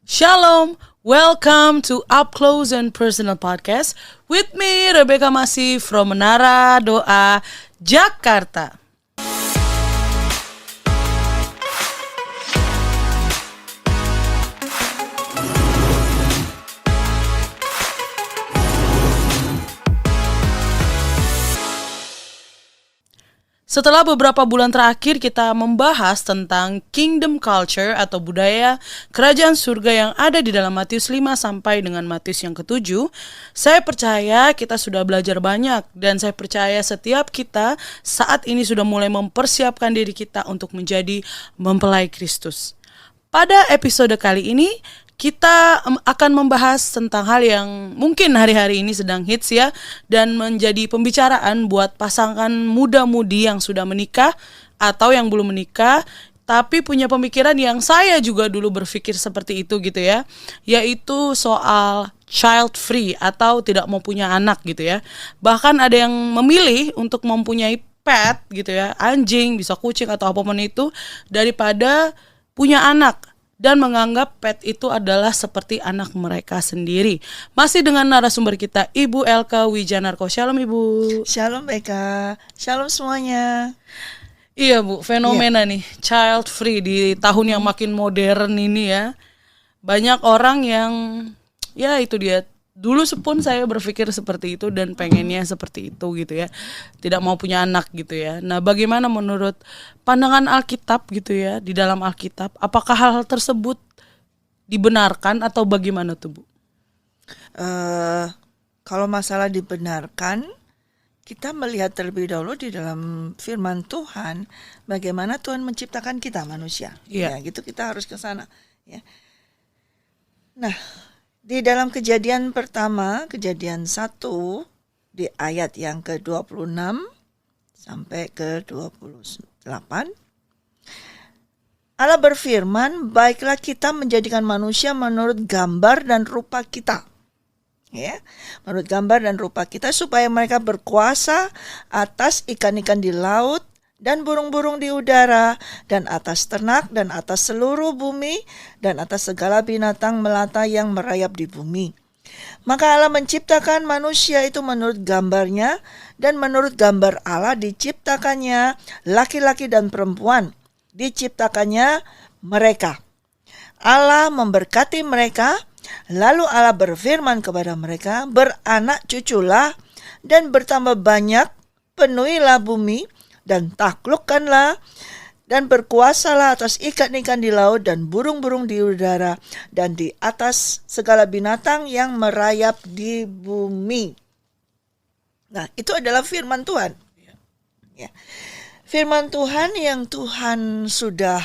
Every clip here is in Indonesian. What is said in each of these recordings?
Shalom, welcome to Up Close and Personal Podcast with me, Rebecca Masih from Menara Doa, Jakarta. Setelah beberapa bulan terakhir kita membahas tentang kingdom culture atau budaya kerajaan surga yang ada di dalam Matius 5 sampai dengan Matius yang ke-7, saya percaya kita sudah belajar banyak dan saya percaya setiap kita saat ini sudah mulai mempersiapkan diri kita untuk menjadi mempelai Kristus. Pada episode kali ini kita akan membahas tentang hal yang mungkin hari-hari ini sedang hits ya, dan menjadi pembicaraan buat pasangan muda-mudi yang sudah menikah atau yang belum menikah tapi punya pemikiran yang saya juga dulu berpikir seperti itu gitu ya, yaitu soal child free atau tidak mau punya anak gitu ya. Bahkan ada yang memilih untuk mempunyai pet gitu ya, anjing, bisa kucing atau apapun itu, daripada punya anak, dan menganggap pet itu adalah seperti anak mereka sendiri. Masih dengan narasumber kita, Ibu Elka Wijanarko. Shalom Ibu. Shalom Eka, shalom semuanya. Iya Bu, fenomena nih child free di tahun yang makin modern ini ya. Banyak orang yang ya itu dia, dulu pun saya berpikir seperti itu dan pengennya seperti itu gitu ya, tidak mau punya anak gitu ya. Nah, bagaimana menurut pandangan Alkitab gitu ya, di dalam Alkitab, apakah hal tersebut dibenarkan atau bagaimana tuh Bu? Kalau masalah dibenarkan, kita melihat terlebih dahulu di dalam firman Tuhan bagaimana Tuhan menciptakan kita manusia. Iya. Ya, gitu kita harus ke sana. Ya. Nah, di dalam Kejadian pertama, Kejadian 1 di ayat yang ke-26 sampai ke-28, Allah berfirman, baiklah kita menjadikan manusia menurut gambar dan rupa kita. Ya, menurut gambar dan rupa kita supaya mereka berkuasa atas ikan-ikan di laut dan burung-burung di udara, dan atas ternak, dan atas seluruh bumi, dan atas segala binatang melata yang merayap di bumi. Maka Allah menciptakan manusia itu menurut gambarnya, dan menurut gambar Allah diciptakannya laki-laki dan perempuan. Diciptakannya mereka. Allah memberkati mereka, lalu Allah berfirman kepada mereka, beranak cuculah, dan bertambah banyak, penuhilah bumi, dan taklukkanlah dan berkuasalah atas ikan-ikan di laut dan burung-burung di udara dan di atas segala binatang yang merayap di bumi. Nah, itu adalah firman Tuhan. Ya. Firman Tuhan yang Tuhan sudah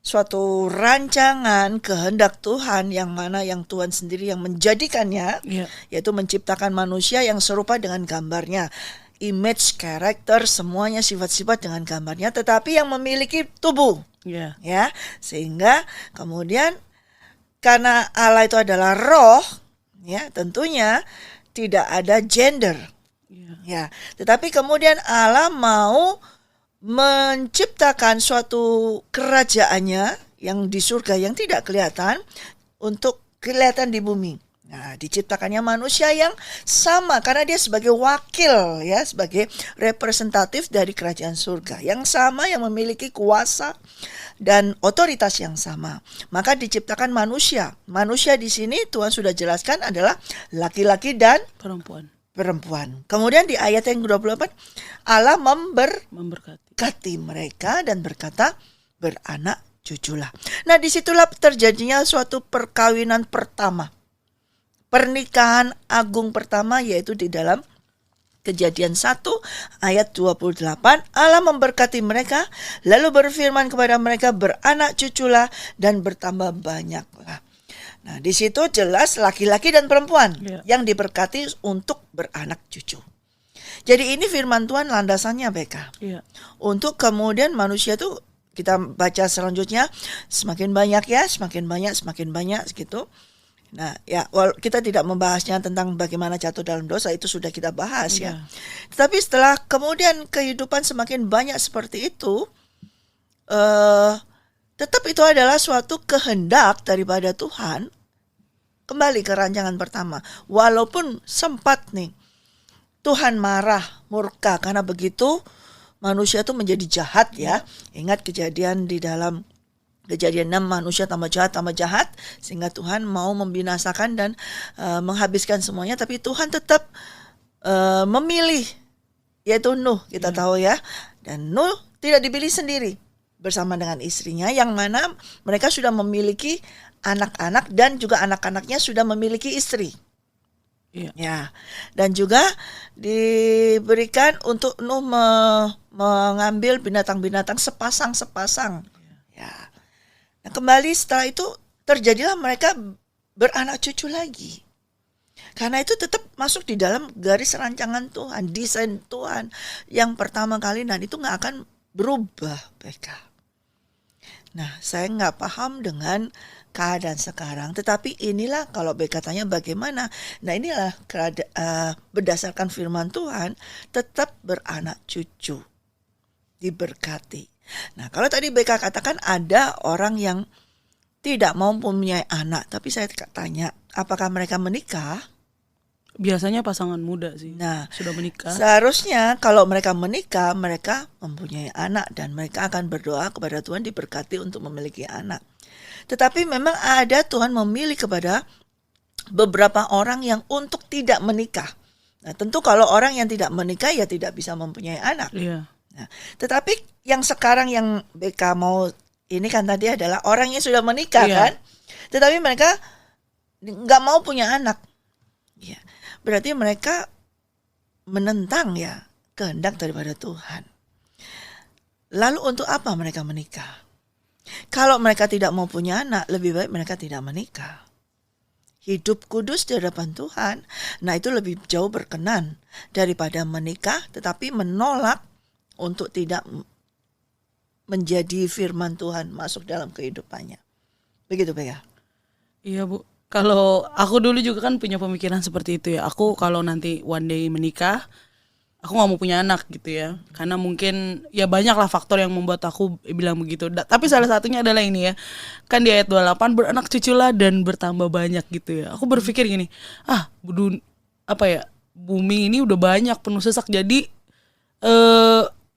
suatu rancangan kehendak Tuhan yang mana yang Tuhan sendiri yang menjadikannya, yaitu menciptakan manusia yang serupa dengan gambarnya. Image, karakter, semuanya sifat-sifat dengan gambarnya, tetapi yang memiliki tubuh, ya, sehingga kemudian karena Allah itu adalah roh, ya, tentunya tidak ada gender, ya, tetapi kemudian Allah mau menciptakan suatu kerajaannya yang di surga yang tidak kelihatan untuk kelihatan di bumi. Nah, diciptakannya manusia yang sama karena dia sebagai wakil ya, sebagai representatif dari kerajaan surga yang sama, yang memiliki kuasa dan otoritas yang sama. Maka diciptakan manusia. Manusia di sini Tuhan sudah jelaskan adalah laki-laki dan perempuan. Kemudian di ayat yang ke-28 Allah memberkati mereka dan berkata, beranak cuculah. Nah, disitulah terjadinya suatu perkawinan pertama. Pernikahan agung pertama, yaitu di dalam Kejadian 1 ayat 28, Allah memberkati mereka, lalu berfirman kepada mereka, beranak cuculah dan bertambah banyaklah. Nah, di situ jelas laki-laki dan perempuan yang diberkati untuk beranak cucu. Jadi ini firman Tuhan landasannya, BK. Untuk kemudian manusia itu, kita baca selanjutnya, semakin banyak ya, semakin banyak gitu. Nah, ya, kita tidak membahasnya tentang bagaimana jatuh dalam dosa, itu sudah kita bahas ya. Tetapi setelah kemudian kehidupan semakin banyak seperti itu, tetap itu adalah suatu kehendak daripada Tuhan. Kembali ke rancangan pertama. Walaupun sempat nih Tuhan marah, murka karena begitu manusia itu menjadi jahat ya. Ingat kejadian di dalam Kejadian 6, manusia tambah jahat sehingga Tuhan mau membinasakan dan menghabiskan semuanya, tapi Tuhan tetap memilih, yaitu Nuh, kita tahu ya. Dan Nuh tidak dipilih sendiri, bersama dengan istrinya yang mana mereka sudah memiliki anak-anak dan juga anak-anaknya sudah memiliki istri. Iya. Ya, dan juga diberikan untuk Nuh mengambil binatang-binatang sepasang-sepasang. Ya. Nah, kembali setelah itu terjadilah mereka beranak cucu lagi. Karena itu tetap masuk di dalam garis rancangan Tuhan, desain Tuhan yang pertama kali, dan itu nggak akan berubah, BK. Nah, saya nggak paham dengan keadaan sekarang, tetapi inilah kalau BK tanya bagaimana. Nah, inilah berdasarkan firman Tuhan, tetap beranak cucu, diberkati. Nah, kalau tadi BK katakan ada orang yang tidak mau mempunyai anak, tapi saya tanya, apakah mereka menikah? Biasanya pasangan muda sih. Nah, sudah menikah. Seharusnya kalau mereka menikah, mereka mempunyai anak dan mereka akan berdoa kepada Tuhan diberkati untuk memiliki anak. Tetapi memang ada Tuhan memilih kepada beberapa orang yang untuk tidak menikah. Nah, tentu kalau orang yang tidak menikah ya tidak bisa mempunyai anak. Iya. Nah, tetapi yang sekarang yang BK mau ini kan tadi adalah orang yang sudah menikah, Iya. kan, tetapi mereka nggak mau punya anak. Ya, berarti mereka menentang ya kehendak daripada Tuhan. Lalu untuk apa mereka menikah? Kalau mereka tidak mau punya anak, lebih baik mereka tidak menikah. Hidup kudus di hadapan Tuhan, nah itu lebih jauh berkenan daripada menikah tetapi menolak untuk tidak menjadi firman Tuhan masuk dalam kehidupannya. Begitu, Bega? Iya, Bu. Kalau aku dulu juga kan punya pemikiran seperti itu ya. Aku kalau nanti one day menikah, aku gak mau punya anak gitu ya. Karena mungkin ya banyak lah faktor yang membuat aku bilang begitu. Tapi salah satunya adalah ini ya. Kan di ayat 28, beranak cuculah dan bertambah banyak gitu ya. Aku berpikir gini, bumi ini udah banyak penuh sesak, jadi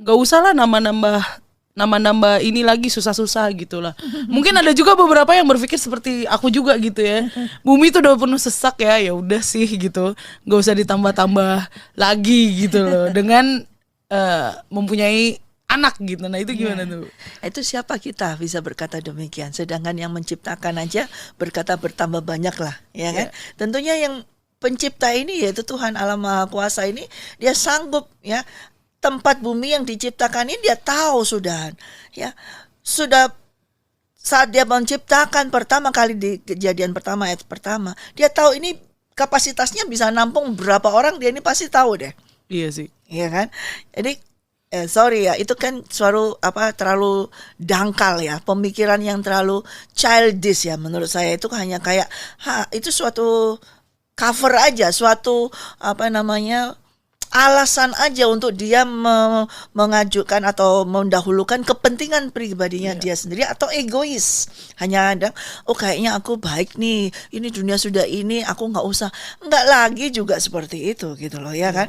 gak usah lah nambah ini lagi susah-susah gitu lah. Mungkin ada juga beberapa yang berpikir seperti aku juga gitu ya. Bumi itu udah penuh sesak ya udah sih gitu. Gak usah ditambah-tambah lagi gitu loh dengan mempunyai anak gitu. Nah, itu gimana tuh? Itu siapa kita bisa berkata demikian? Sedangkan yang menciptakan aja berkata bertambah banyak lah, ya kan? Tentunya yang pencipta ini yaitu Tuhan Allah Maha Kuasa ini, dia sanggup ya. Tempat bumi yang diciptakan ini dia tahu sudah, ya sudah saat dia menciptakan pertama kali di Kejadian pertama ayat pertama, dia tahu ini kapasitasnya bisa nampung berapa orang, dia ini pasti tahu deh. Iya sih. Iya kan? Jadi sorry ya, itu kan terlalu dangkal ya, pemikiran yang terlalu childish ya menurut saya. Itu hanya kayak itu suatu cover aja, suatu alasan aja untuk dia mengajukan atau mendahulukan kepentingan pribadinya dia sendiri atau egois. Hanya ada, kayaknya aku baik nih, ini dunia sudah ini, aku nggak lagi juga seperti itu gitu loh ya kan.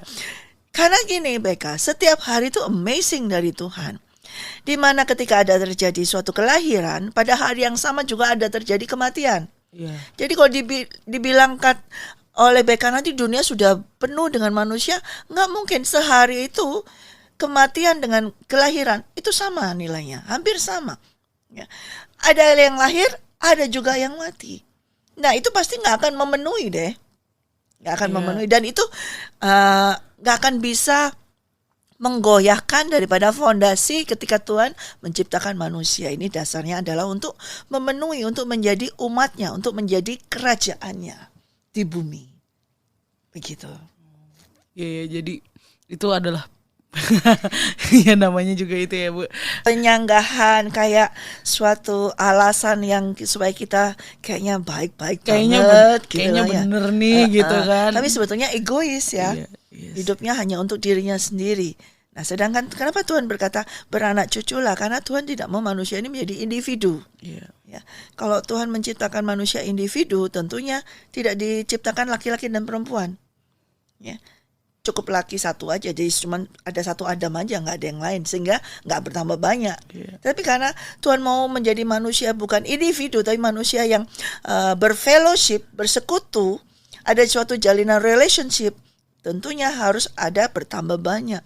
Karena gini Beka, setiap hari itu amazing dari Tuhan. Dimana ketika ada terjadi suatu kelahiran, pada hari yang sama juga ada terjadi kematian. Jadi kalau dibilangkan oleh BK nanti dunia sudah penuh dengan manusia, nggak mungkin sehari itu kematian dengan kelahiran itu sama nilainya, hampir sama. Ya. Ada yang lahir, ada juga yang mati. Nah itu pasti nggak akan memenuhi deh, nggak akan memenuhi, dan itu nggak akan bisa menggoyahkan daripada fondasi ketika Tuhan menciptakan manusia. Ini dasarnya adalah untuk memenuhi, untuk menjadi umatnya, untuk menjadi kerajaannya di bumi. Begitu. Ya, jadi itu adalah ya namanya juga itu ya, Bu. Penyanggahan, kayak suatu alasan yang supaya kita kayaknya baik-baik banget gitu kayaknya ya. Bener nih gitu kan. Tapi sebetulnya egois ya. Iya. Hidupnya hanya untuk dirinya sendiri. Nah, sedangkan kenapa Tuhan berkata beranak cuculah? Karena Tuhan tidak mau manusia ini menjadi individu. Iya. Ya, kalau Tuhan menciptakan manusia individu, tentunya tidak diciptakan laki-laki dan perempuan. Ya, cukup laki satu aja, jadi cuma ada satu Adam aja, nggak ada yang lain, sehingga nggak bertambah banyak. Iya. Tapi karena Tuhan mau menjadi manusia bukan individu, tapi manusia yang berfellowship, bersekutu, ada suatu jalinan relationship, tentunya harus ada bertambah banyak.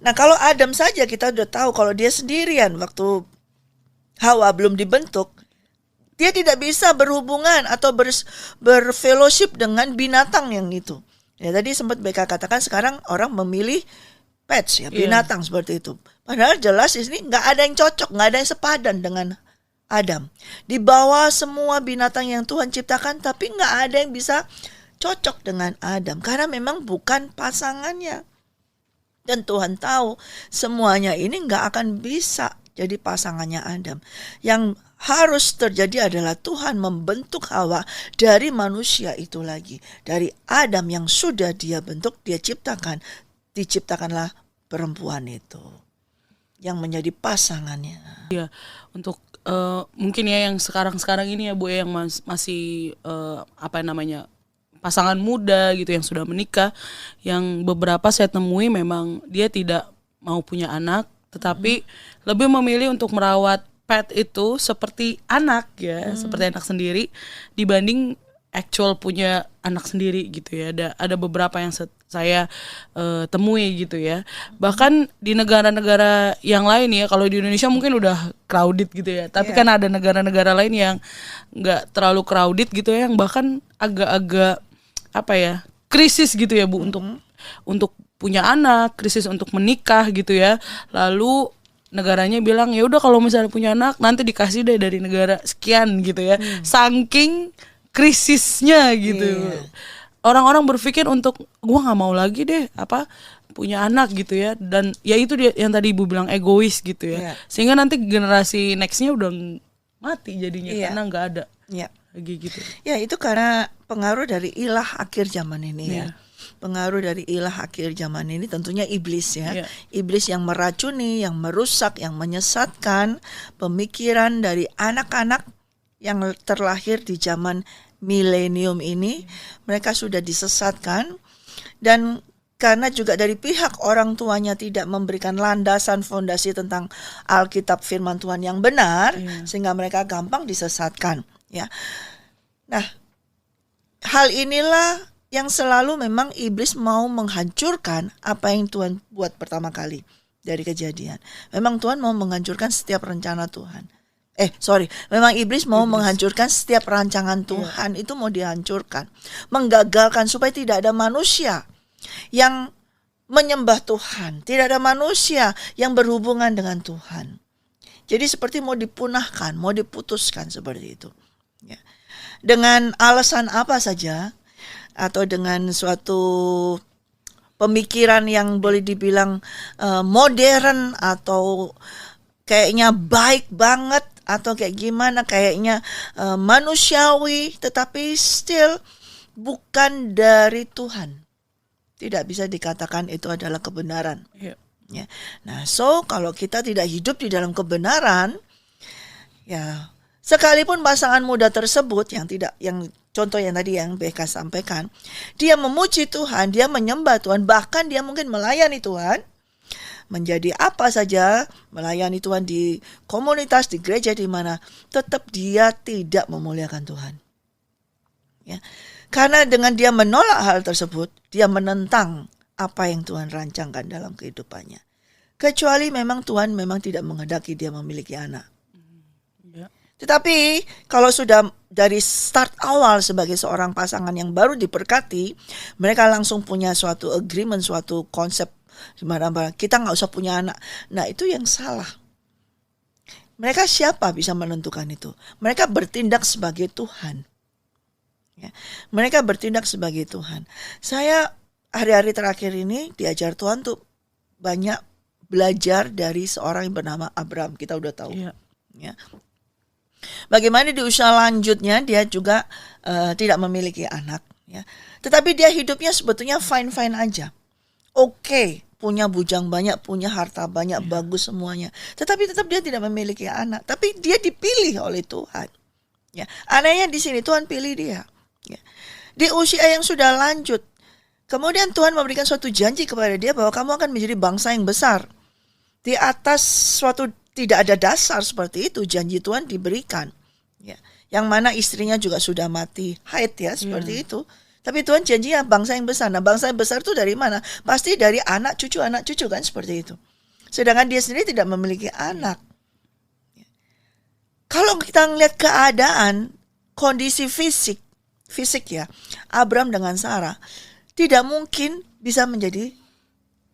Nah, kalau Adam saja kita udah tahu kalau dia sendirian waktu Hawa belum dibentuk, dia tidak bisa berhubungan atau berfellowship dengan binatang yang itu. Ya, tadi sempat BK katakan sekarang orang memilih pets ya, binatang seperti itu. Padahal jelas di sini nggak ada yang cocok, nggak ada yang sepadan dengan Adam. Di bawah semua binatang yang Tuhan ciptakan, tapi nggak ada yang bisa cocok dengan Adam karena memang bukan pasangannya. Dan Tuhan tahu semuanya ini nggak akan bisa jadi pasangannya Adam. Yang harus terjadi adalah Tuhan membentuk Hawa dari manusia itu lagi. Dari Adam yang sudah dia bentuk, dia ciptakan. Diciptakanlah perempuan itu yang menjadi pasangannya. Iya, untuk mungkin ya yang sekarang ini ya Bu ya, yang masih pasangan muda gitu yang sudah menikah, yang beberapa saya temui memang dia tidak mau punya anak, tetapi lebih memilih untuk merawat pet itu seperti anak ya, seperti anak sendiri dibanding actual punya anak sendiri gitu ya. Ada beberapa yang saya temui gitu ya. Bahkan di negara-negara yang lain ya, kalau di Indonesia mungkin udah crowded gitu ya. Tapi kan ada negara-negara lain yang nggak terlalu crowded gitu ya, yang bahkan agak-agak krisis gitu ya Bu, untuk punya anak, krisis untuk menikah gitu ya. Lalu negaranya bilang ya udah kalau misalnya punya anak nanti dikasih deh dari negara sekian gitu ya. Saking krisisnya gitu. Orang-orang berpikir untuk gua nggak mau lagi deh punya anak gitu ya. Dan ya itu dia yang tadi Ibu bilang, egois gitu ya. Sehingga nanti generasi nextnya udah mati jadinya karena nggak ada. Lagi gitu. Ya, itu karena pengaruh dari ilah akhir zaman ini ya. Pengaruh dari ilah akhir zaman ini tentunya iblis ya. Iblis yang meracuni, yang merusak, yang menyesatkan pemikiran dari anak-anak yang terlahir di zaman milenium ini. Mereka sudah disesatkan, dan karena juga dari pihak orang tuanya tidak memberikan landasan fondasi tentang Alkitab firman Tuhan yang benar, sehingga mereka gampang disesatkan ya. Nah, hal inilah yang selalu memang iblis mau menghancurkan apa yang Tuhan buat pertama kali dari Kejadian. Memang Tuhan mau menghancurkan setiap rencana Tuhan. Memang iblis mau menghancurkan setiap rancangan Tuhan, itu mau dihancurkan. Menggagalkan supaya tidak ada manusia yang menyembah Tuhan, tidak ada manusia yang berhubungan dengan Tuhan. Jadi seperti mau dipunahkan, mau diputuskan seperti itu. Ya. Dengan alasan apa saja, atau dengan suatu pemikiran yang boleh dibilang modern atau kayaknya baik banget, atau kayak gimana, kayaknya manusiawi, tetapi still bukan dari Tuhan. Tidak bisa dikatakan itu adalah kebenaran. Ya. Nah, kalau kita tidak hidup di dalam kebenaran, ya sekalipun pasangan muda tersebut yang contoh yang tadi yang BK sampaikan, dia memuji Tuhan, dia menyembah Tuhan, bahkan dia mungkin melayani Tuhan, menjadi apa saja, melayani Tuhan di komunitas, di gereja, di mana, tetap dia tidak memuliakan Tuhan. Ya. Karena dengan dia menolak hal tersebut, dia menentang apa yang Tuhan rancangkan dalam kehidupannya. Kecuali memang Tuhan memang tidak menghendaki dia memiliki anak. Tetapi kalau sudah dari start awal sebagai seorang pasangan yang baru diberkati, mereka langsung punya suatu agreement, suatu konsep di mana kita nggak usah punya anak. Nah, itu yang salah. Mereka siapa bisa menentukan itu? Mereka bertindak sebagai Tuhan. Ya. Mereka bertindak sebagai Tuhan. Saya hari-hari terakhir ini diajar Tuhan tuh banyak belajar dari seorang yang bernama Abraham. Kita udah tahu. Ya. Bagaimana di usia lanjutnya dia juga tidak memiliki anak. Ya. Tetapi dia hidupnya sebetulnya fine-fine aja. Oke. punya bujang banyak, punya harta banyak, bagus semuanya. Tetapi tetap dia tidak memiliki anak. Tapi dia dipilih oleh Tuhan. Ya, anehnya di sini Tuhan pilih dia. Ya. Di usia yang sudah lanjut, kemudian Tuhan memberikan suatu janji kepada dia bahwa kamu akan menjadi bangsa yang besar. Di atas suatu tidak ada dasar seperti itu, janji Tuhan diberikan. Ya. Yang mana istrinya juga sudah mati haid ya, seperti itu. Tapi Tuhan janjinya bangsa yang besar. Nah, bangsa yang besar itu dari mana? Pasti dari anak cucu kan, seperti itu. Sedangkan dia sendiri tidak memiliki anak. Kalau kita ngelihat keadaan, kondisi fisik ya, Abram dengan Sarah tidak mungkin bisa menjadi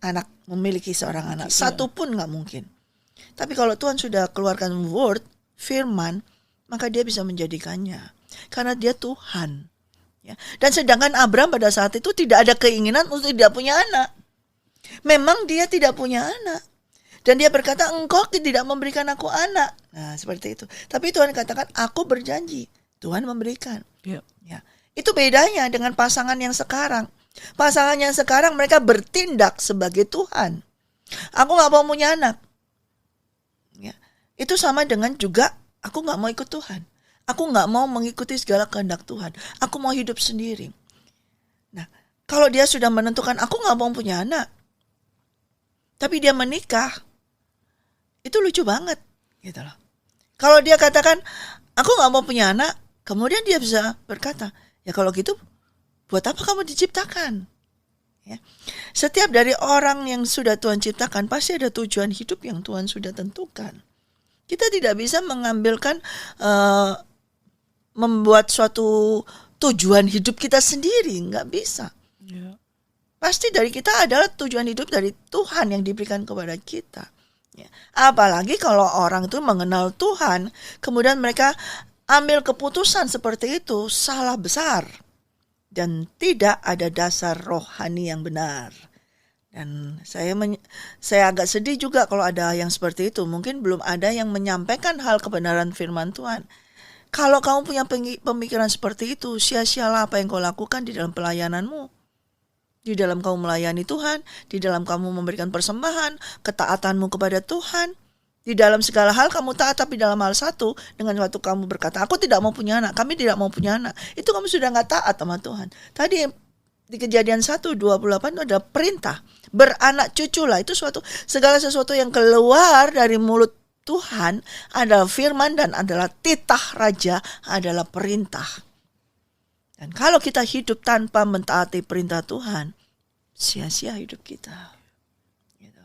anak, memiliki seorang anak. Satu pun nggak mungkin. Tapi kalau Tuhan sudah keluarkan word, firman, maka dia bisa menjadikannya. Karena dia Tuhan. Ya. Dan sedangkan Abram pada saat itu tidak ada keinginan untuk tidak punya anak. Memang dia tidak punya anak. Dan dia berkata, engkau tidak memberikan aku anak. Nah, seperti itu. Tapi Tuhan katakan, aku berjanji. Tuhan memberikan. Ya. Itu bedanya dengan pasangan yang sekarang. Pasangan yang sekarang mereka bertindak sebagai Tuhan. Aku gak mau punya anak. Ya. Itu sama dengan juga, aku gak mau ikut Tuhan. Aku gak mau mengikuti segala kehendak Tuhan. Aku mau hidup sendiri. Nah, kalau dia sudah menentukan, aku gak mau punya anak. Tapi dia menikah. Itu lucu banget, gitu loh. Kalau dia katakan, aku gak mau punya anak, kemudian dia bisa berkata, ya kalau gitu, buat apa kamu diciptakan? Ya. Setiap dari orang yang sudah Tuhan ciptakan, pasti ada tujuan hidup yang Tuhan sudah tentukan. Kita tidak bisa mengambilkan, membuat suatu tujuan hidup kita sendiri, nggak bisa. Ya. Pasti dari kita adalah tujuan hidup dari Tuhan yang diberikan kepada kita. Ya. Apalagi kalau orang itu mengenal Tuhan, kemudian mereka ambil keputusan seperti itu, salah besar. Dan tidak ada dasar rohani yang benar. Dan saya agak sedih juga kalau ada yang seperti itu. Mungkin belum ada yang menyampaikan hal kebenaran firman Tuhan. Kalau kamu punya pemikiran seperti itu, sia-sialah apa yang kau lakukan di dalam pelayananmu. Di dalam kamu melayani Tuhan, di dalam kamu memberikan persembahan, ketaatanmu kepada Tuhan. Di dalam segala hal kamu taat, tapi dalam hal satu, dengan waktu kamu berkata, aku tidak mau punya anak, kami tidak mau punya anak. Itu kamu sudah gak taat sama Tuhan. Tadi di Kejadian 1:28 itu ada perintah. Beranak cuculah, itu segala sesuatu yang keluar dari mulut Tuhan adalah firman dan adalah titah raja, adalah perintah. Dan kalau kita hidup tanpa mentaati perintah Tuhan, sia-sia hidup kita. Gitu.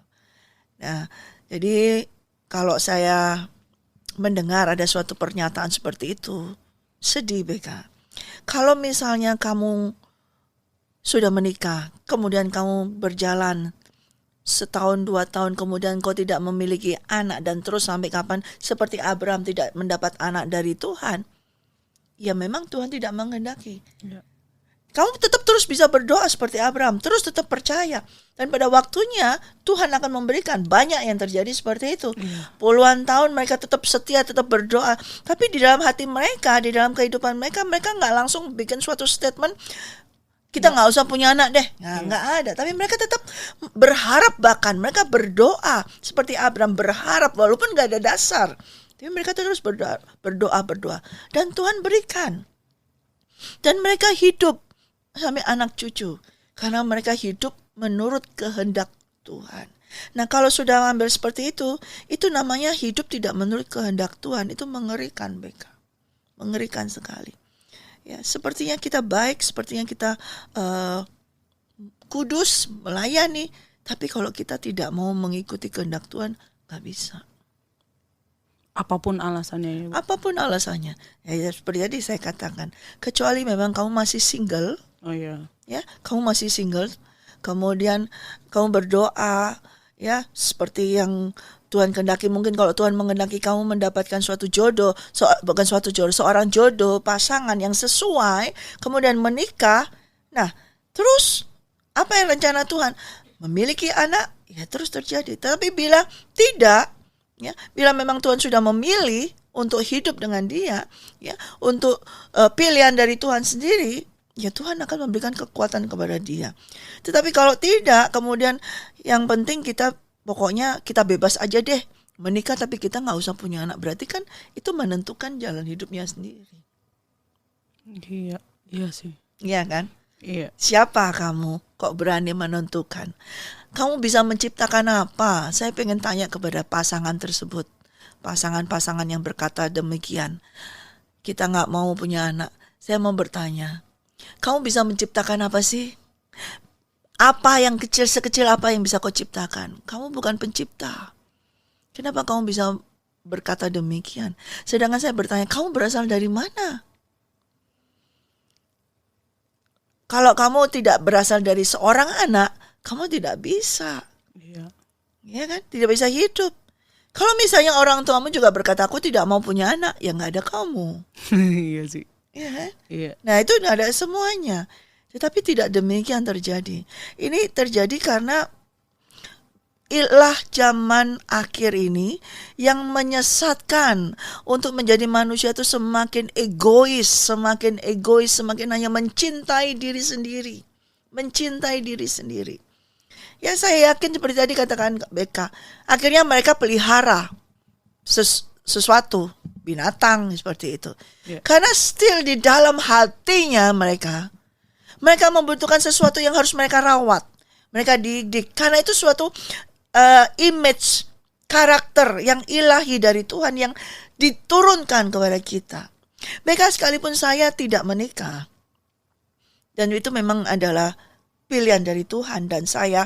Nah, jadi kalau saya mendengar ada suatu pernyataan seperti itu, sedih BK. Kalau misalnya kamu sudah menikah, kemudian kamu berjalan 1-2 tahun, kemudian kau tidak memiliki anak dan terus sampai kapan seperti Abraham tidak mendapat anak dari Tuhan, ya memang Tuhan tidak menghendaki. Ya. Kamu tetap terus bisa berdoa seperti Abraham, terus tetap percaya. Dan pada waktunya Tuhan akan memberikan. Banyak yang terjadi seperti itu. Puluhan tahun mereka tetap setia, tetap berdoa. Tapi di dalam hati mereka, di dalam kehidupan mereka gak langsung bikin suatu statement, kita gak usah punya anak deh. Gak ada. Tapi mereka tetap berharap, bahkan mereka berdoa. Seperti Abraham berharap walaupun gak ada dasar. Tapi mereka terus berdoa. Dan Tuhan berikan. Dan mereka hidup sampai anak cucu. Karena mereka hidup menurut kehendak Tuhan. Nah, kalau sudah ambil seperti itu namanya hidup tidak menurut kehendak Tuhan. Itu mengerikan, BK. Mengerikan sekali. Ya, sepertinya kita baik, sepertinya kita kudus, melayani. Tapi kalau kita tidak mau mengikuti kehendak Tuhan, gak bisa. Apapun alasannya. Apapun alasannya. Ya, seperti tadi saya katakan. Kecuali memang kamu masih single. Oh iya. Ya, kamu masih single. Kemudian kamu berdoa. Ya, seperti yang Tuhan kehendaki. Mungkin kalau Tuhan menghendaki kamu mendapatkan suatu jodoh. Bukan suatu jodoh. Seorang jodoh, pasangan yang sesuai. Kemudian menikah. Nah, terus apa yang rencana Tuhan? Memiliki anak. Ya, terus terjadi. Tapi bila tidak. Ya, bila memang Tuhan sudah memilih untuk hidup dengan dia, ya, untuk pilihan dari Tuhan sendiri, ya Tuhan akan memberikan kekuatan kepada dia. Tetapi kalau tidak, kemudian yang penting kita pokoknya kita bebas aja deh menikah tapi kita nggak usah punya anak. Berarti kan itu menentukan jalan hidupnya sendiri. Iya sih. Iya kan? Iya. Siapa kamu kok berani menentukan? Kamu bisa menciptakan apa? Saya pengen tanya kepada pasangan tersebut. Pasangan-pasangan yang berkata demikian. Kita nggak mau punya anak. Saya mau bertanya. Kamu bisa menciptakan apa sih? Apa yang kecil, sekecil apa yang bisa kau ciptakan? Kamu bukan pencipta. Kenapa kamu bisa berkata demikian? Sedangkan saya bertanya, kamu berasal dari mana? Kalau kamu tidak berasal dari seorang anak, kamu tidak bisa. Iya. Ya kan? Tidak bisa hidup. Kalau misalnya orang tuamu juga berkata, aku tidak mau punya anak, ya nggak ada kamu. Iya sih. Ya kan? Iya. Nah itu ada semuanya. Tetapi tidak demikian terjadi. Ini terjadi karena ilah zaman akhir ini yang menyesatkan untuk menjadi manusia itu semakin egois, semakin hanya mencintai diri sendiri. Mencintai diri sendiri. Ya saya yakin seperti tadi katakan BK, akhirnya mereka pelihara sesuatu, binatang seperti itu. Yeah. Karena still di dalam hatinya mereka membutuhkan sesuatu yang harus mereka rawat. Mereka didik. Karena itu suatu image, karakter yang ilahi dari Tuhan yang diturunkan kepada kita. Bahkan sekalipun saya tidak menikah, dan itu memang adalah pilihan dari Tuhan, dan saya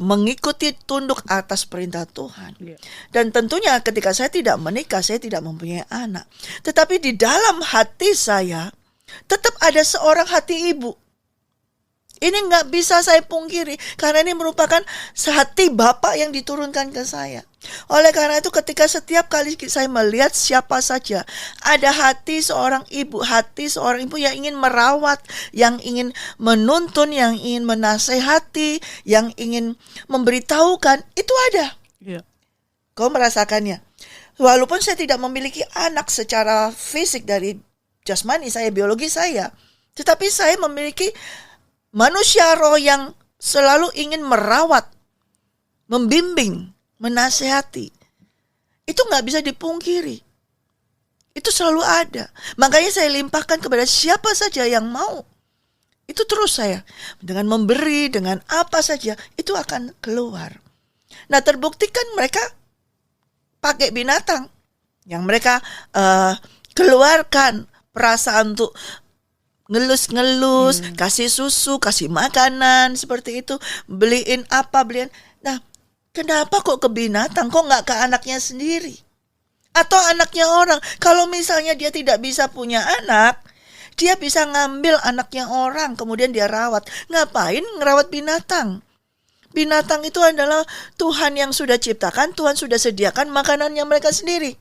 mengikuti tunduk atas perintah Tuhan. Yeah. Dan tentunya ketika saya tidak menikah, saya tidak mempunyai anak. Tetapi di dalam hati saya tetap ada seorang hati ibu. Ini nggak bisa saya pungkiri, karena ini merupakan hati Bapak yang diturunkan ke saya. Oleh karena itu ketika setiap kali saya melihat siapa saja, ada hati seorang ibu yang ingin merawat, yang ingin menuntun, yang ingin menasehati, yang ingin memberitahukan, itu ada. Iya. Kau merasakannya. Walaupun saya tidak memiliki anak secara fisik dari jasmani saya, biologi saya, tetapi saya memiliki manusia roh yang selalu ingin merawat, membimbing, menasehati. Itu gak bisa dipungkiri. Itu selalu ada. Makanya saya limpahkan kepada siapa saja yang mau. Itu terus saya. Dengan memberi, dengan apa saja, itu akan keluar. Nah terbuktikan mereka pakai binatang. Yang mereka keluarkan perasaan untuk ngelus-ngelus, kasih susu, kasih makanan, seperti itu. Beliin apa, Nah, kenapa kok ke binatang? Kok nggak ke anaknya sendiri? Atau anaknya orang? Kalau misalnya dia tidak bisa punya anak, dia bisa ngambil anaknya orang, kemudian dia rawat. Ngapain ngerawat binatang? Binatang itu adalah Tuhan yang sudah ciptakan, Tuhan sudah sediakan makanannya mereka sendiri.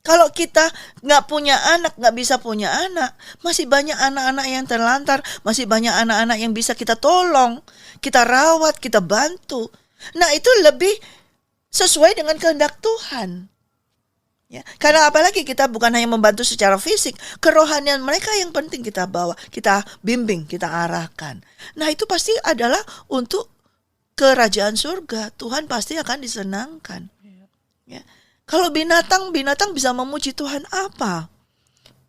Kalau kita nggak punya anak, nggak bisa punya anak, masih banyak anak-anak yang terlantar, masih banyak anak-anak yang bisa kita tolong, kita rawat, kita bantu. Nah itu lebih sesuai dengan kehendak Tuhan. Ya, karena apalagi kita bukan hanya membantu secara fisik, kerohanian mereka yang penting kita bawa, kita bimbing, kita arahkan. Nah itu pasti adalah untuk kerajaan surga. Tuhan pasti akan disenangkan. Ya. Kalau binatang bisa memuji Tuhan apa?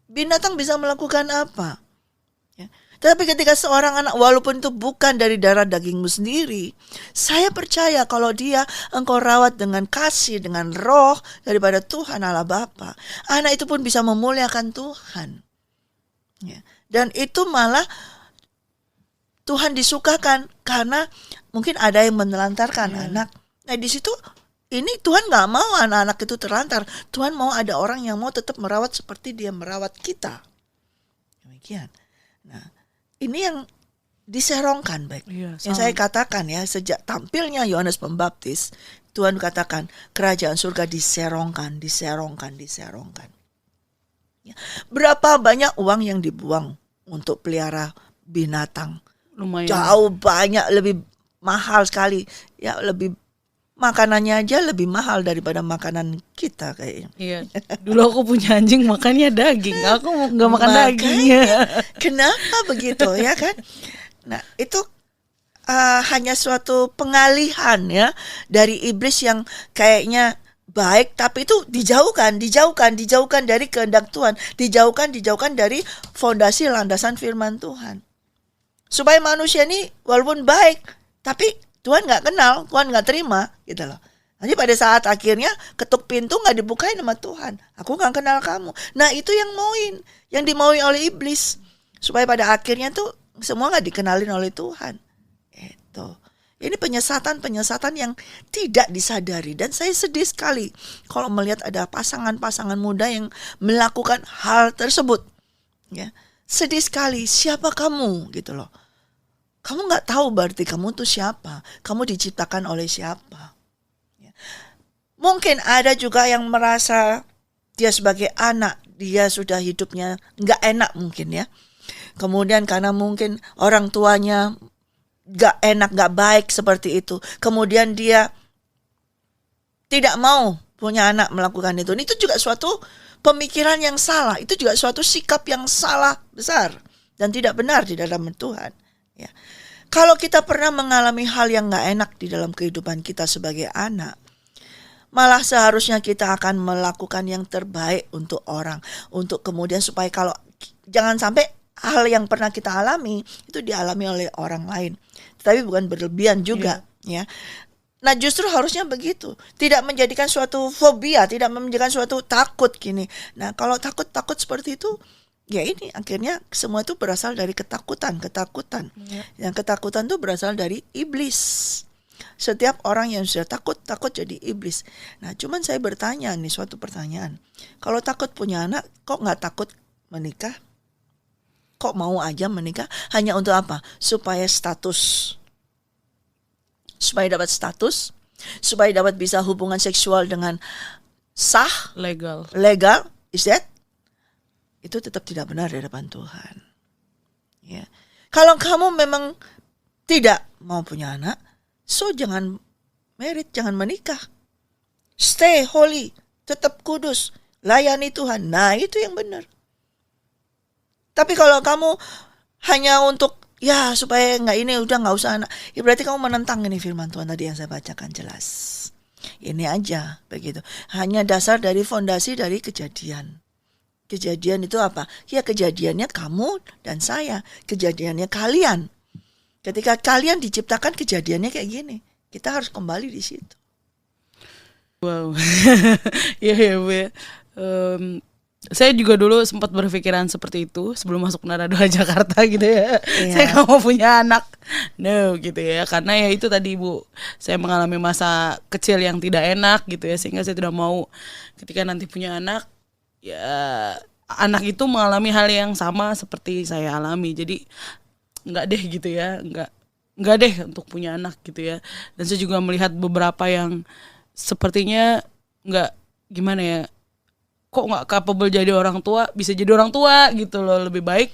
Binatang bisa melakukan apa? Ya. Tetapi ketika seorang anak, walaupun itu bukan dari darah dagingmu sendiri, saya percaya kalau dia engkau rawat dengan kasih, dengan roh daripada Tuhan Allah Bapa, anak itu pun bisa memuliakan Tuhan. Ya. Dan itu malah Tuhan disukakan karena mungkin ada yang menelantarkan anak. Nah di situ ini Tuhan gak mau anak-anak itu terlantar. Tuhan mau ada orang yang mau tetap merawat seperti dia merawat kita. Demikian. Nah, ini yang diserongkan baik. Yang saya katakan ya, sejak tampilnya Yohanes Pembaptis, Tuhan katakan kerajaan surga diserongkan. Ya. Berapa banyak uang yang dibuang untuk pelihara binatang? Lumayan. Jauh banyak, lebih mahal sekali. Ya, lebih makanannya aja lebih mahal daripada makanan kita kayaknya. Iya, dulu aku punya anjing makannya daging, aku nggak makan daging. Kenapa begitu ya kan? Nah itu hanya suatu pengalihan ya dari iblis yang kayaknya baik, tapi itu dijauhkan dari kehendak Tuhan, dijauhkan dari fondasi landasan firman Tuhan. Supaya manusia ini walaupun baik, tapi Tuhan nggak kenal, Tuhan nggak terima, gitu loh. Nanti pada saat akhirnya ketuk pintu nggak dibukain sama Tuhan, aku nggak kenal kamu. Nah itu yang dimaui oleh iblis, supaya pada akhirnya tuh semua nggak dikenalin oleh Tuhan. Itu, ini penyesatan yang tidak disadari, dan saya sedih sekali kalau melihat ada pasangan-pasangan muda yang melakukan hal tersebut. Ya, sedih sekali. Siapa kamu, gitu loh. Kamu gak tahu berarti kamu tuh siapa. Kamu diciptakan oleh siapa. Ya. Mungkin ada juga yang merasa dia sebagai anak, dia sudah hidupnya gak enak mungkin ya. Kemudian karena mungkin orang tuanya gak enak, gak baik seperti itu. Kemudian dia tidak mau punya anak melakukan itu. Itu juga suatu pemikiran yang salah. Itu juga suatu sikap yang salah besar dan tidak benar di dalam Tuhan. Ya. Kalau kita pernah mengalami hal yang gak enak di dalam kehidupan kita sebagai anak, malah seharusnya kita akan melakukan yang terbaik untuk orang, untuk kemudian supaya kalau jangan sampai hal yang pernah kita alami itu dialami oleh orang lain, tapi bukan berlebihan juga. Ya. Nah justru harusnya begitu, tidak menjadikan suatu fobia, tidak menjadikan suatu takut gini. Nah kalau takut seperti itu, ya ini akhirnya semua itu berasal dari ketakutan. Yang ketakutan itu berasal dari iblis. Setiap orang yang sudah takut jadi iblis. Nah cuman saya bertanya nih, suatu pertanyaan, kalau takut punya anak, kok nggak takut menikah? Kok mau aja menikah? Hanya untuk apa? Supaya dapat status, supaya dapat bisa hubungan seksual dengan sah, legal. Is that? Itu tetap tidak benar di hadapan Tuhan. Ya. Kalau kamu memang tidak mau punya anak, so jangan married, jangan menikah. Stay holy, tetap kudus, layani Tuhan. Nah itu yang benar. Tapi kalau kamu hanya untuk ya supaya nggak usah anak, ya berarti kamu menentang ini firman Tuhan tadi yang saya bacakan jelas. Ini aja begitu. Hanya dasar dari fondasi dari kejadian. Kejadian itu apa? Ya kejadiannya kamu dan saya, kejadiannya kalian. Ketika kalian diciptakan kejadiannya kayak gini, kita harus kembali di situ. Wow, ya. Saya juga dulu sempat berpikiran seperti itu sebelum masuk Nara 2 Jakarta gitu ya. Yeah. Saya gak mau punya anak, no gitu ya. Karena ya itu tadi Bu, saya mengalami masa kecil yang tidak enak gitu ya, sehingga saya tidak mau ketika nanti punya anak, ya anak itu mengalami hal yang sama seperti saya alami. Jadi nggak deh gitu ya, nggak deh untuk punya anak gitu ya. Dan saya juga melihat beberapa yang sepertinya nggak gimana ya, kok nggak capable jadi orang tua, bisa jadi orang tua gitu loh, lebih baik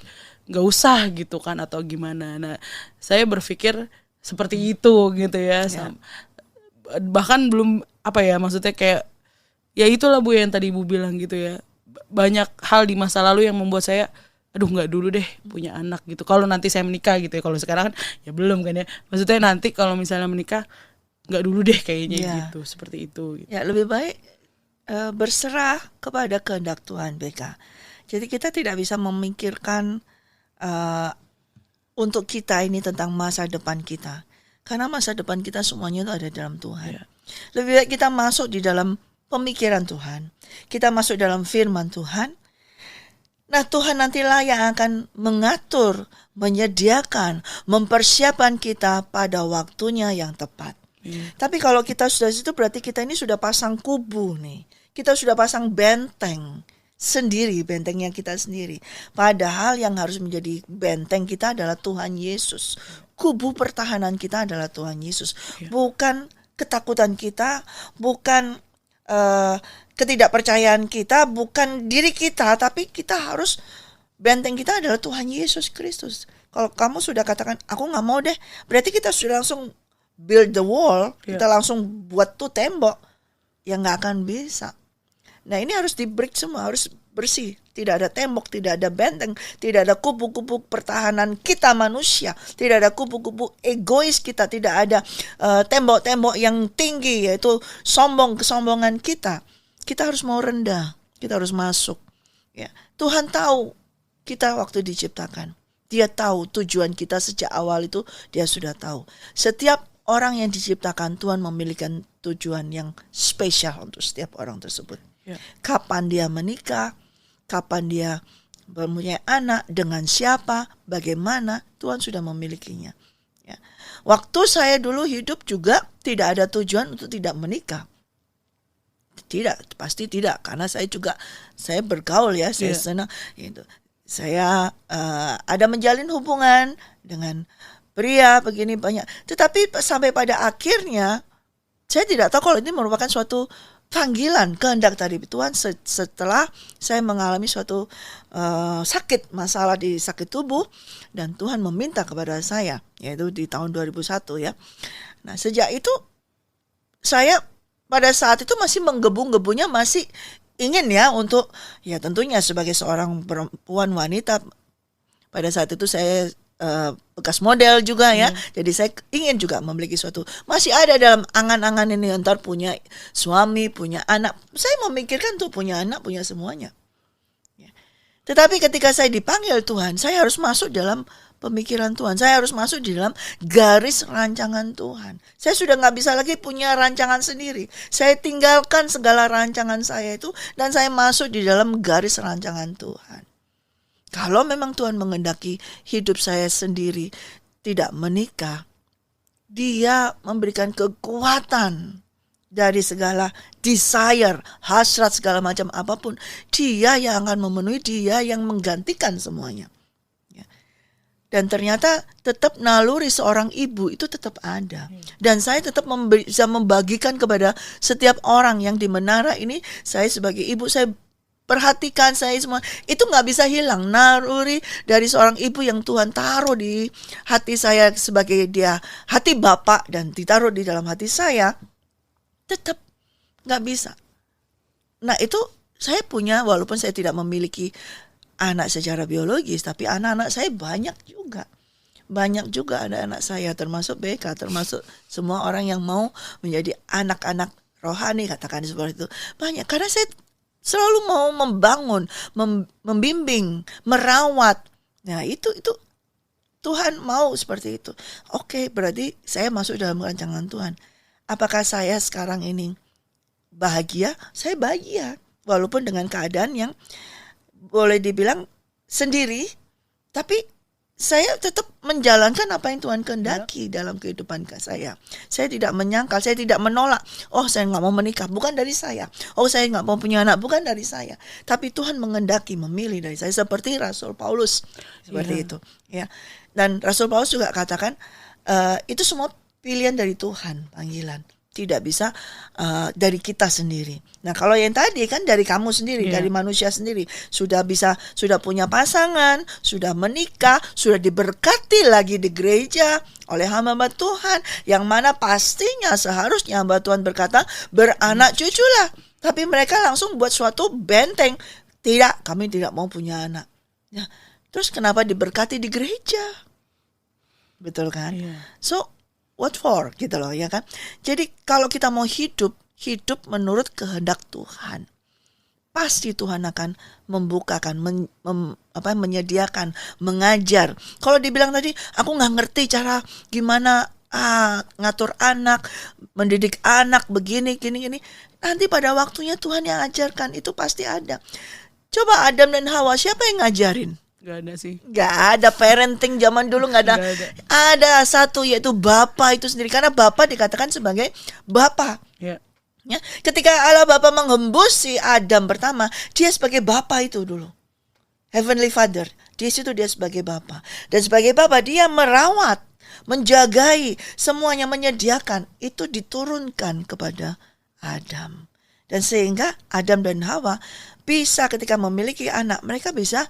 nggak usah gitu kan atau gimana. Nah saya berpikir seperti itu gitu ya. Bahkan belum apa ya, maksudnya kayak ya itulah Bu yang tadi Ibu bilang gitu ya, banyak hal di masa lalu yang membuat saya aduh nggak dulu deh punya anak gitu. Kalau nanti saya menikah gitu ya, kalau sekarang kan ya belum kan ya, maksudnya nanti kalau misalnya menikah nggak dulu deh kayaknya gitu, seperti itu gitu. Ya lebih baik berserah kepada kehendak Tuhan BK. Jadi kita tidak bisa memikirkan untuk kita ini tentang masa depan kita, karena masa depan kita semuanya itu ada dalam Tuhan. Lebih baik kita masuk di dalam pemikiran Tuhan, kita masuk dalam firman Tuhan. Nah Tuhan nantilah yang akan mengatur, menyediakan, mempersiapkan kita pada waktunya yang tepat. Tapi kalau kita sudah situ, berarti kita ini sudah pasang kubu nih. Kita sudah pasang benteng sendiri, bentengnya kita sendiri. Padahal yang harus menjadi benteng kita adalah Tuhan Yesus. Kubu pertahanan kita adalah Tuhan Yesus. Bukan ketakutan kita, bukan ketidakpercayaan kita, bukan diri kita, tapi kita harus, benteng kita adalah Tuhan Yesus Kristus. Kalau kamu sudah katakan aku gak mau deh, berarti kita sudah langsung build the wall, Ya. kita langsung buat tuh tembok, ya nggak akan bisa. Nah ini harus di break semua, harus bersih. Tidak ada tembok, tidak ada benteng, tidak ada kubu-kubu pertahanan kita manusia, tidak ada kubu-kubu egois kita, tidak ada tembok-tembok yang tinggi, yaitu kesombongan kita. Kita harus mau rendah, kita harus masuk. Ya, Tuhan tahu kita waktu diciptakan. Dia tahu tujuan kita sejak awal itu, dia sudah tahu. Setiap orang yang diciptakan, Tuhan memiliki tujuan yang spesial untuk setiap orang tersebut. Ya. Kapan dia menikah, kapan dia mempunyai anak, dengan siapa, bagaimana, Tuhan sudah memilikinya. Ya. Waktu saya dulu hidup juga tidak ada tujuan untuk tidak menikah. Tidak, pasti tidak, karena saya bergaul ya, saya senang itu. Saya ada menjalin hubungan dengan pria begini banyak. Tetapi sampai pada akhirnya saya tidak tahu kalau ini merupakan suatu panggilan, kehendak dari Tuhan setelah saya mengalami suatu masalah di sakit tubuh, dan Tuhan meminta kepada saya, yaitu di tahun 2001 ya. Nah sejak itu saya pada saat itu masih menggebu-gebunya, masih ingin ya untuk, ya tentunya sebagai seorang perempuan wanita, pada saat itu saya bekas model juga ya. Jadi saya ingin juga memiliki suatu, masih ada dalam angan-angan ini, ntar punya suami, punya anak. Saya memikirkan tuh punya anak, punya semuanya. Ya. Tetapi ketika saya dipanggil Tuhan, saya harus masuk dalam pemikiran Tuhan. Saya harus masuk di dalam garis rancangan Tuhan. Saya sudah gak bisa lagi punya rancangan sendiri. Saya tinggalkan segala rancangan saya itu, dan saya masuk di dalam garis rancangan Tuhan. Kalau memang Tuhan menghendaki hidup saya sendiri tidak menikah, Dia memberikan kekuatan dari segala desire, hasrat segala macam apapun. Dia yang akan memenuhi, Dia yang menggantikan semuanya. Ya. Dan ternyata tetap naluri seorang ibu itu tetap ada. Dan saya tetap bisa membagikan kepada setiap orang yang di menara ini. Saya sebagai ibu, saya perhatikan, saya semua itu nggak bisa hilang naluri dari seorang ibu yang Tuhan taruh di hati saya sebagai dia hati bapak, dan ditaruh di dalam hati saya, tetap nggak bisa. Nah itu saya punya, walaupun saya tidak memiliki anak secara biologis, tapi anak-anak saya banyak juga ada anak saya, termasuk BK, termasuk semua orang yang mau menjadi anak-anak rohani, katakan seperti itu, banyak. Karena saya selalu mau membangun, membimbing, merawat. Nah itu Tuhan mau seperti itu. Oke, berarti saya masuk dalam rancangan Tuhan. Apakah saya sekarang ini bahagia? Saya bahagia, walaupun dengan keadaan yang boleh dibilang sendiri, tapi saya tetap menjalankan apa yang Tuhan kehendaki dalam kehidupan saya. Saya tidak menyangkal, saya tidak menolak. Oh, saya nggak mau menikah, bukan dari saya. Oh, saya nggak mau punya anak, bukan dari saya. Tapi Tuhan menghendaki, memilih dari saya, seperti Rasul Paulus seperti itu. Ya, dan Rasul Paulus juga katakan itu semua pilihan dari Tuhan, panggilan. Tidak bisa dari kita sendiri. Nah kalau yang tadi kan dari kamu sendiri, dari manusia sendiri. Sudah punya pasangan, sudah menikah, sudah diberkati lagi di gereja oleh hamba Tuhan. Yang mana pastinya seharusnya hamba Tuhan berkata, beranak cuculah. Tapi mereka langsung buat suatu benteng. Tidak, kami tidak mau punya anak. Nah, terus kenapa diberkati di gereja? Betul kan? So, what for gitu loh ya kan. Jadi kalau kita mau hidup menurut kehendak Tuhan, pasti Tuhan akan membukakan, menyediakan, mengajar. Kalau dibilang tadi aku nggak ngerti cara gimana ngatur anak, mendidik anak begini gini, nanti pada waktunya Tuhan yang ajarkan, itu pasti ada. Coba Adam dan Hawa, siapa yang ngajarin? Gak ada sih. Gak ada parenting zaman dulu, gak ada. Ada satu, yaitu Bapa itu sendiri. Karena Bapa dikatakan sebagai Bapa. Ya, ketika Allah Bapa menghembus si Adam pertama, dia sebagai Bapa itu dulu. Heavenly Father. Di situ dia sebagai Bapa. Dan sebagai Bapa dia merawat, menjagai, semuanya menyediakan. Itu diturunkan kepada Adam. Dan sehingga Adam dan Hawa bisa ketika memiliki anak, mereka bisa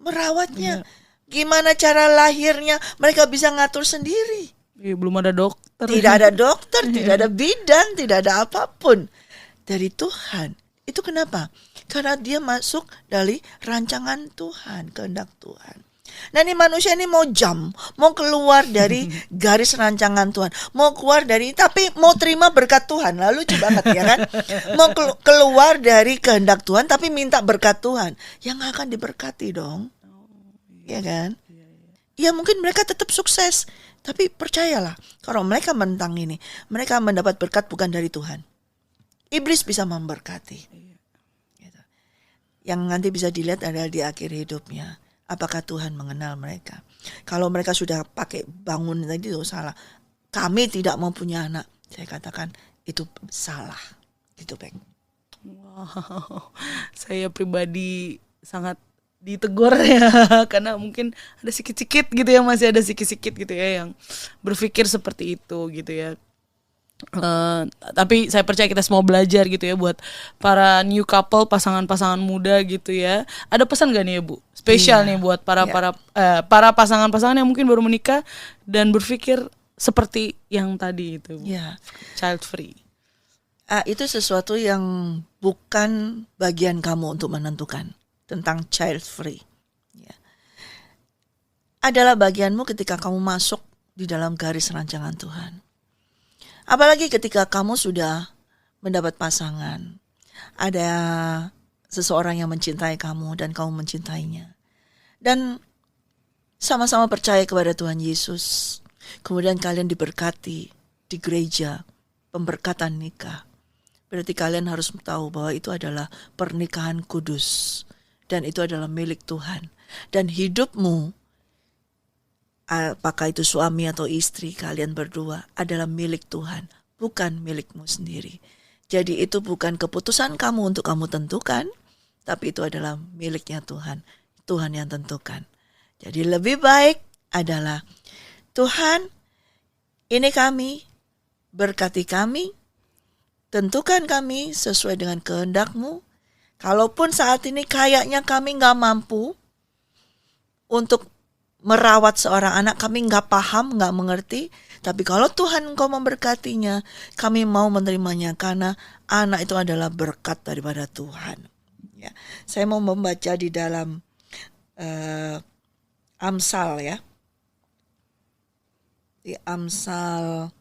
merawatnya. Gimana cara lahirnya, mereka bisa ngatur sendiri. Belum ada dokter. Tidak ada dokter, tidak ada bidan, tidak ada apapun dari Tuhan. Itu kenapa? Karena dia masuk dari rancangan Tuhan, kehendak Tuhan. Nah ini manusia ini mau mau keluar dari garis rancangan Tuhan, mau keluar dari, tapi mau terima berkat Tuhan. Lalu lucu banget ya kan? Mau keluar dari kehendak Tuhan, tapi minta berkat Tuhan, yang akan diberkati dong, ya kan? Ya mungkin mereka tetap sukses, tapi percayalah, kalau mereka menentang ini, mereka mendapat berkat bukan dari Tuhan. Iblis bisa memberkati. Gitu. Yang nanti bisa dilihat adalah di akhir hidupnya. Apakah Tuhan mengenal mereka? Kalau mereka sudah pakai bangun tadi itu salah. Kami tidak mau punya anak. Saya katakan itu salah. Gitu, Bek. Wow, saya pribadi sangat ditegur ya, karena mungkin ada sikit-sikit gitu ya, masih ada sikit-sikit gitu ya yang berpikir seperti itu gitu ya. Tapi saya percaya kita semua belajar gitu ya, buat para new couple, pasangan-pasangan muda gitu ya. Ada pesan gak nih ya Bu? Spesial nih buat para pasangan-pasangan yang mungkin baru menikah dan berpikir seperti yang tadi itu, Bu. Child free. Itu sesuatu yang bukan bagian kamu untuk menentukan tentang child free. Ya. Adalah bagianmu ketika kamu masuk di dalam garis rancangan Tuhan. Apalagi ketika kamu sudah mendapat pasangan, ada seseorang yang mencintai kamu dan kamu mencintainya, dan sama-sama percaya kepada Tuhan Yesus. Kemudian kalian diberkati di gereja, pemberkatan nikah. Berarti kalian harus tahu bahwa itu adalah pernikahan kudus dan itu adalah milik Tuhan. Dan hidupmu, apakah itu suami atau istri, kalian berdua adalah milik Tuhan, bukan milikmu sendiri. Jadi itu bukan keputusan kamu untuk kamu tentukan, tapi itu adalah miliknya Tuhan. Tuhan yang tentukan. Jadi lebih baik adalah, Tuhan, ini kami, berkati kami, tentukan kami sesuai dengan kehendak-Mu. Kalaupun saat ini kayaknya kami gak mampu untuk merawat seorang anak, kami gak paham, gak mengerti. Tapi kalau Tuhan Engkau memberkatinya, kami mau menerimanya karena anak itu adalah berkat daripada Tuhan. Ya, saya mau membaca di dalam Amsal ya. Di Amsal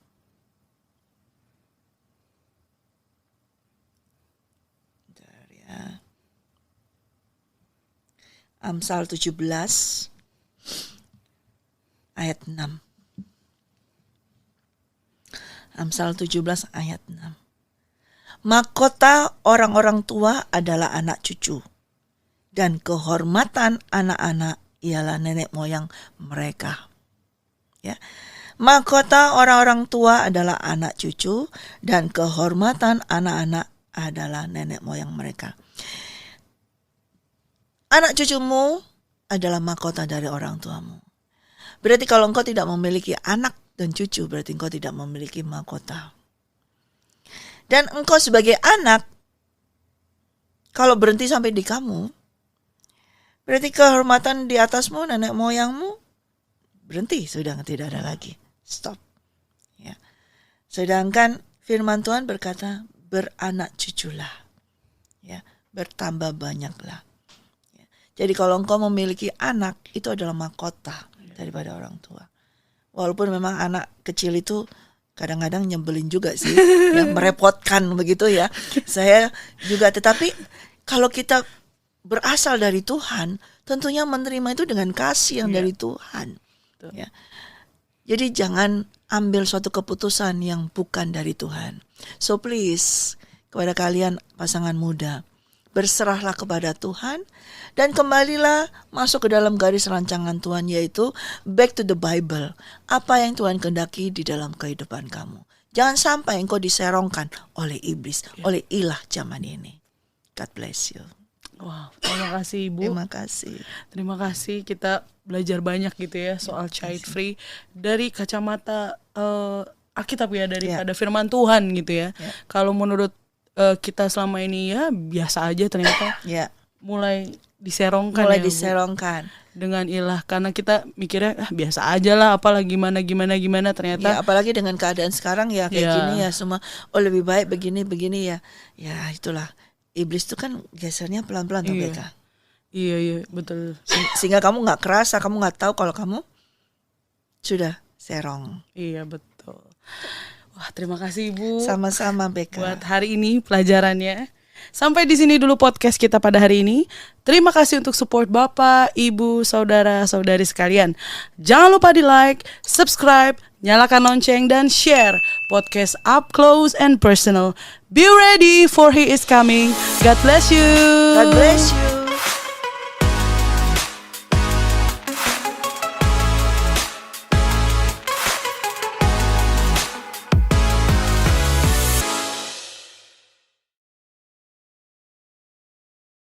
Amsal 17 ayat 6. Amsal 17 ayat 6. Mahkota orang-orang tua adalah anak cucu, dan kehormatan anak-anak ialah nenek moyang mereka. Ya. Mahkota orang-orang tua adalah anak cucu, dan kehormatan anak-anak adalah nenek moyang mereka. Anak cucumu adalah mahkota dari orang tuamu. Berarti kalau engkau tidak memiliki anak dan cucu, berarti engkau tidak memiliki mahkota. Dan engkau sebagai anak, kalau berhenti sampai di kamu, berarti kehormatan di atasmu, nenek moyangmu, berhenti, sudah tidak ada lagi. Stop. Ya. Sedangkan firman Tuhan berkata, beranak cuculah. Ya, bertambah banyaklah. Ya. Jadi kalau engkau memiliki anak, itu adalah mahkota daripada orang tua. Walaupun memang anak kecil itu kadang-kadang nyebelin juga sih, yang merepotkan begitu ya. Saya juga, tetapi kalau kita berasal dari Tuhan, tentunya menerima itu dengan kasih yang dari Tuhan. Ya. Jadi jangan ambil suatu keputusan yang bukan dari Tuhan. So please, kepada kalian pasangan muda, berserahlah kepada Tuhan dan kembalilah masuk ke dalam garis rancangan Tuhan, yaitu back to the Bible. Apa yang Tuhan kehendaki di dalam kehidupan kamu. Jangan sampai engkau diserongkan oleh iblis, oleh ilah zaman ini. God bless you. Wow, terima kasih Ibu. Terima kasih. Terima kasih, kita belajar banyak gitu ya soal child free dari kacamata Alkitab ya, daripada firman Tuhan gitu ya. Kalau menurut kita selama ini ya biasa aja, ternyata mulai diserongkan. dengan ilah, karena kita mikirnya biasa aja lah, apalah gimana ternyata Ya, apalagi dengan keadaan sekarang ya kayak Iya. gini ya semua. Oh lebih baik begini ya. Ya itulah iblis itu kan gesernya pelan-pelan tuh Iya. Beka. Iya betul. Sehingga kamu nggak kerasa, kamu nggak tahu kalau kamu sudah serong. Iya betul. Wah, terima kasih Ibu Sama-sama Beka. buat hari ini pelajarannya. Sampai di sini dulu podcast kita pada hari ini. Terima kasih untuk support Bapak, Ibu, saudara-saudari sekalian. Jangan lupa di like, subscribe, nyalakan lonceng dan share podcast Up Close and Personal. Be ready for He is coming. God bless you. God bless you.